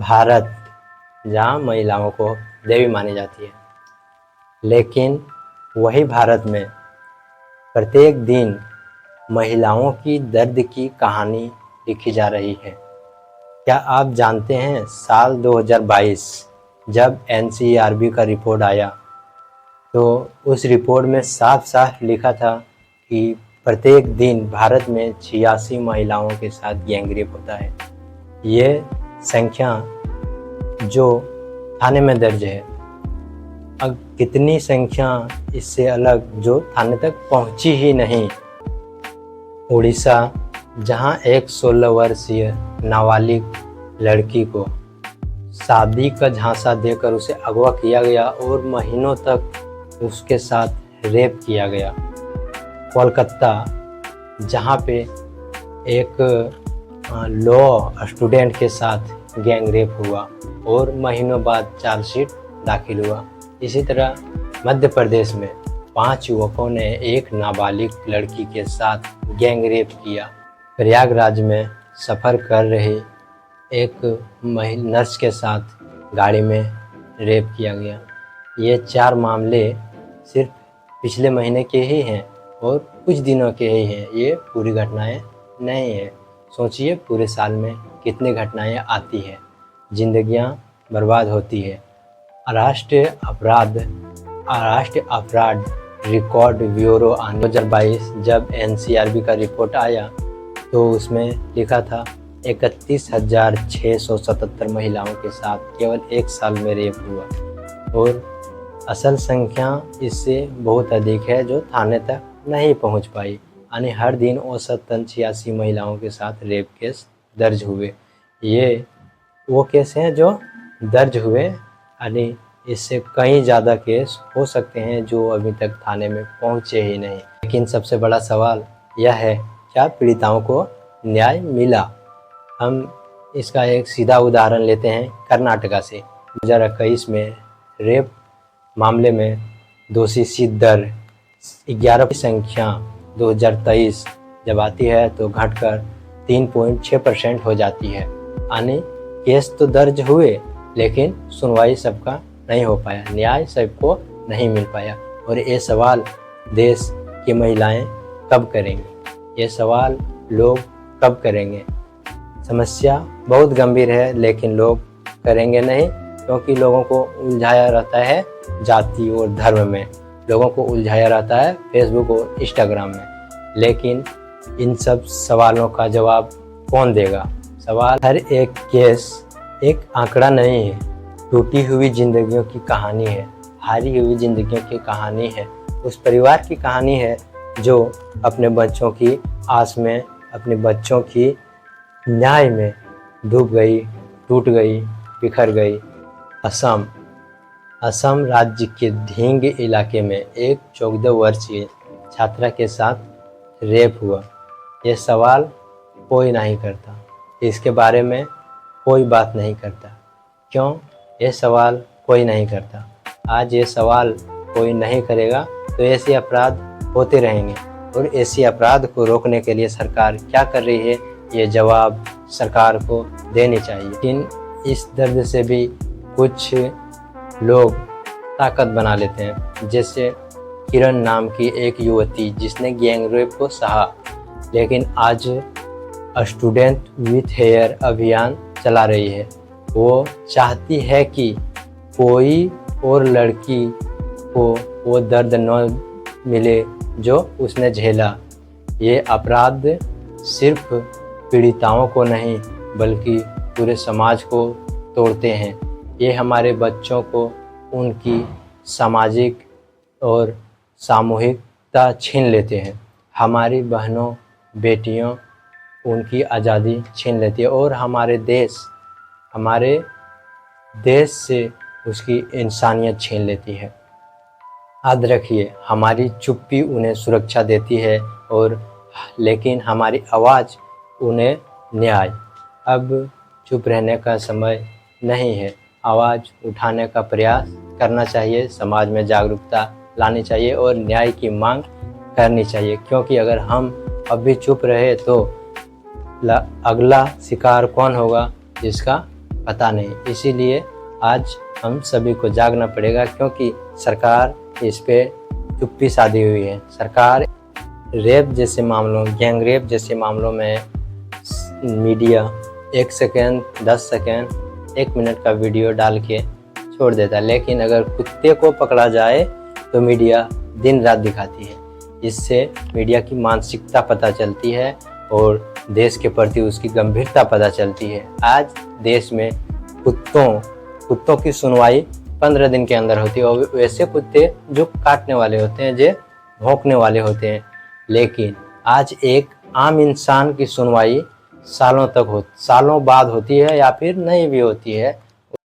भारत जहाँ महिलाओं को देवी मानी जाती है, लेकिन वही भारत में प्रत्येक दिन महिलाओं की दर्द की कहानी लिखी जा रही है। क्या आप जानते हैं साल 2022 जब NCERB का रिपोर्ट आया तो उस रिपोर्ट में साफ साफ लिखा था कि प्रत्येक दिन भारत में 86 महिलाओं के साथ गैंगरेप होता है। ये संख्या जो थाने में दर्ज है, अब कितनी संख्या इससे अलग जो थाने तक पहुंची ही नहीं। उड़ीसा जहां एक 16 वर्षीय नाबालिग लड़की को शादी का झांसा देकर उसे अगवा किया गया और महीनों तक उसके साथ रेप किया गया। कोलकाता जहां पे एक लॉ स्टूडेंट के साथ गैंगरेप हुआ और महीनों बाद चार्जशीट दाखिल हुआ। इसी तरह मध्य प्रदेश में 5 युवकों ने एक नाबालिग लड़की के साथ गैंगरेप किया। प्रयागराज में सफ़र कर रहे एक नर्स के साथ गाड़ी में रेप किया गया। ये 4 मामले सिर्फ पिछले महीने के ही हैं और कुछ दिनों के ही हैं, ये पूरी घटनाएं नहीं हैं। सोचिए पूरे साल में कितनी घटनाएं आती हैं, जिंदगियां बर्बाद होती है। राष्ट्रीय अपराध रिकॉर्ड ब्यूरो 2022 जब NCERB का रिपोर्ट आया तो उसमें लिखा था 31,677 महिलाओं के साथ केवल 1 साल में रेप हुआ और असल संख्या इससे बहुत अधिक है जो थाने तक नहीं पहुंच पाई। यानी हर दिन औसतन 86 महिलाओं के साथ रेप केस दर्ज हुए। ये वो केस हैं जो दर्ज हुए, यानी इससे कई ज़्यादा केस हो सकते हैं जो अभी तक थाने में पहुंचे ही नहीं। लेकिन सबसे बड़ा सवाल यह है, क्या पीड़िताओं को न्याय मिला? हम इसका एक सीधा उदाहरण लेते हैं कर्नाटका से। 2021 में रेप मामले में दोषी सिद्ध दर 11 की संख्या 2023 जब आती है तो घटकर 3.6% हो जाती है। यानी केस तो दर्ज हुए लेकिन सुनवाई सबका नहीं हो पाया, न्याय सबको नहीं मिल पाया। और ये सवाल देश की महिलाएं कब करेंगे, ये सवाल लोग कब करेंगे? समस्या बहुत गंभीर है लेकिन लोग करेंगे नहीं, क्योंकि लोगों को उलझाया रहता है जाति और धर्म में, लोगों को उलझाया रहता है फेसबुक और इंस्टाग्राम में। लेकिन इन सब सवालों का जवाब कौन देगा? सवाल हर एक केस एक आंकड़ा नहीं है, टूटी हुई जिंदगियों की कहानी है, हारी हुई जिंदगियों की कहानी है, उस परिवार की कहानी है जो अपने बच्चों की आस में, अपने बच्चों की न्याय में डूब गई, टूट गई, बिखर गई। असम राज्य के ढींग इलाके में एक 14 वर्षीय छात्रा के साथ रेप हुआ। ये सवाल कोई नहीं करता, इसके बारे में कोई बात नहीं करता। क्यों ये सवाल कोई नहीं करता? आज ये सवाल कोई नहीं करेगा तो ऐसे अपराध होते रहेंगे, और ऐसे अपराध को रोकने के लिए सरकार क्या कर रही है, ये जवाब सरकार को देनी चाहिए। लेकिन इस दर्द से भी कुछ लोग ताकत बना लेते हैं, जैसे किरण नाम की एक युवती जिसने गैंगरेप को सहा, लेकिन आज स्टूडेंट विथ हेयर अभियान चला रही है। वो चाहती है कि कोई और लड़की को वो दर्द न मिले जो उसने झेला। ये अपराध सिर्फ पीड़िताओं को नहीं बल्कि पूरे समाज को तोड़ते हैं। ये हमारे बच्चों को उनकी सामाजिक और सामूहिकता छीन लेते हैं, हमारी बहनों बेटियों उनकी आज़ादी छीन लेती है, और हमारे देश से उसकी इंसानियत छीन लेती है। याद रखिए, हमारी चुप्पी उन्हें सुरक्षा देती है, और लेकिन हमारी आवाज़ उन्हें न्याय। अब चुप रहने का समय नहीं है, आवाज़ उठाने का प्रयास करना चाहिए, समाज में जागरूकता लानी चाहिए और न्याय की मांग करनी चाहिए। क्योंकि अगर हम अब भी चुप रहे तो अगला शिकार कौन होगा? जिसका पता नहीं। इसीलिए आज हम सभी को जागना पड़ेगा, क्योंकि सरकार इस पे चुप्पी साधी हुई है। सरकार रेप जैसे मामलों, गैंग रेप जैसे मामलों में मीडिया 1 सेकेंड, 10 सेकेंड, 1 मिनट का वीडियो डाल के छोड़ देता है, लेकिन अगर कुत्ते को पकड़ा जाए तो मीडिया दिन रात दिखाती है। इससे मीडिया की मानसिकता पता चलती है और देश के प्रति उसकी गंभीरता पता चलती है। आज देश में कुत्तों की सुनवाई 15 दिन के अंदर होती है, और वैसे कुत्ते जो काटने वाले होते हैं, जो भौंकने वाले होते हैं। लेकिन आज एक आम इंसान की सुनवाई सालों बाद होती है, या फिर नहीं भी होती है।